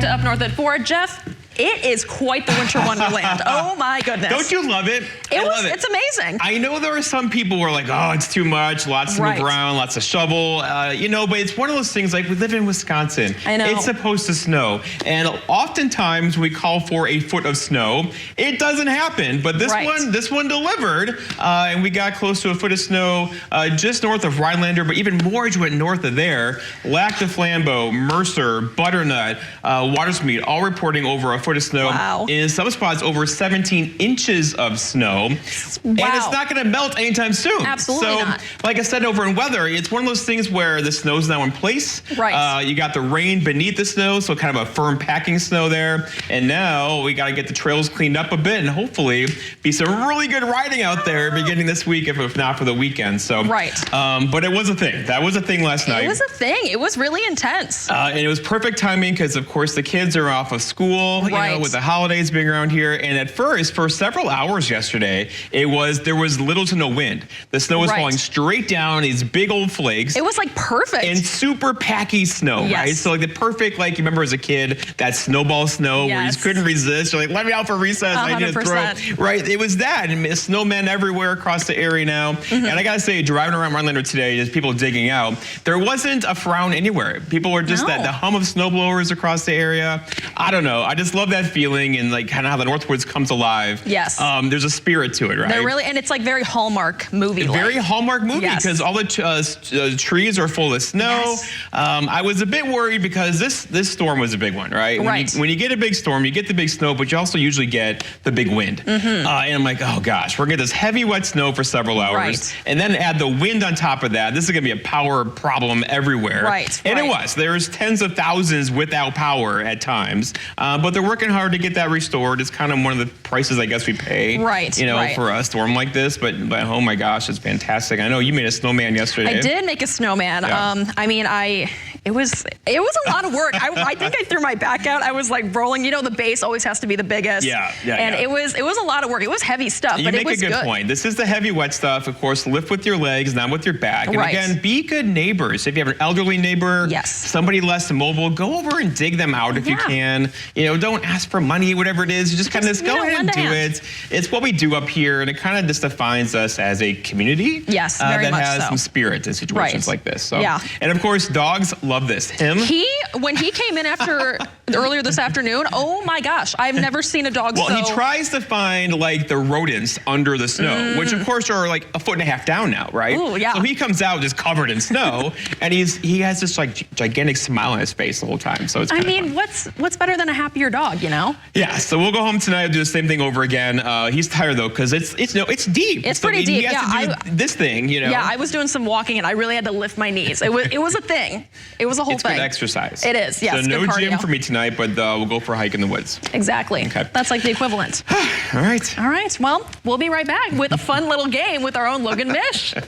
up north at 4. Geoff, it is quite the winter wonderland. Oh my goodness. Don't you love it? It's amazing. I know there are some people who are like, oh, it's too much, lots to move around, lots of shovel, but it's one of those things, like, we live in Wisconsin. I know. It's supposed to snow. And oftentimes we call for a foot of snow. It doesn't happen, but this one delivered, and we got close to a foot of snow just north of Rhinelander, but even more as you went north of there. Lac du Flambeau, Mercer, Butternut, Watersmeet, all reporting over a foot of snow. Wow. In some spots, over 17 inches of snow. Wow. And it's not going to melt anytime soon. Absolutely not. Like I said, over in weather, it's one of those things where the snow's now in place. Right. You got the rain beneath the snow, so kind of a firm packing snow there. And now we got to get the trails cleaned up a bit and hopefully be some really good riding out there beginning this week, if not for the weekend. So, but it was a thing. That was a thing last night. It was a thing. It was really intense. And it was perfect timing because, of course, the kids are off of school, with the holidays being around here. And at first, for several hours yesterday, there was little to no wind. The snow was falling straight down, these big old flakes. It was like perfect. And super packy snow, right? So like the perfect, like you remember as a kid, that snowball snow where you just couldn't resist. You're like, let me out for recess. 100%. I need to throw. Right, it was that. And snowmen everywhere across the area now. And I gotta say, driving around Rhinelander today, just people digging out, there wasn't a frown anywhere. People were just the hum of snowblowers across the area. I don't know. I just love that feeling and like kind of how the Northwoods comes alive. Yes. There's a spirit to it, right? They're really, and it's like very Hallmark movie. Very Hallmark movie because all the trees are full of snow. I was a bit worried because this storm was a big one, right? When you get a big storm, you get the big snow, but you also usually get the big wind. And I'm like, oh gosh, we're gonna get this heavy wet snow for several hours, and then add the wind on top of that. This is gonna be a power problem everywhere. And it was. There's tens of thousands without power at times, but they're working hard to get that restored. It's kind of one of the prices I guess we pay, for a storm like this. But oh my gosh, it's fantastic. I know you made a snowman yesterday. I did make a snowman. I mean, it was a lot of work. I think I threw my back out. I was like rolling. You know, the base always has to be the biggest. And it was a lot of work. It was heavy stuff, but it was good. You make a good point. This is the heavy wet stuff. Of course, lift with your legs, not with your back. And again, be good neighbors. If you have an elderly neighbor, somebody less mobile, go over and dig them out if you can. You know, don't ask for money, whatever it is. You just kind of go ahead and do it. It's what we do up here, and it kind of just defines us as a community. Yes, very much that has some spirit in situations like this. So, and of course, dogs love this. When he came in earlier this afternoon, oh my gosh, I've never seen a dog he tries to find like the rodents under the snow, which of course are like a foot and a half down now, right? Ooh, yeah. So he comes out just covered in snow, and he has this like gigantic smile on his face the whole time. So it's fun. what's better than a happier dog, you know? Yeah. So we'll go home tonight and do the same thing over again. He's tired though because it's deep. It's pretty deep. He has to do this thing, you know. Yeah, I was doing some walking and I really had to lift my knees. It was a thing. It was a whole thing. It's good exercise. It is. Yes. So no good cardio. gym for me tonight, but we'll go for a hike in the woods. Exactly. Okay. That's like the equivalent. All right. All right. Well, we'll be right back with a fun little game with our own Logan Mish.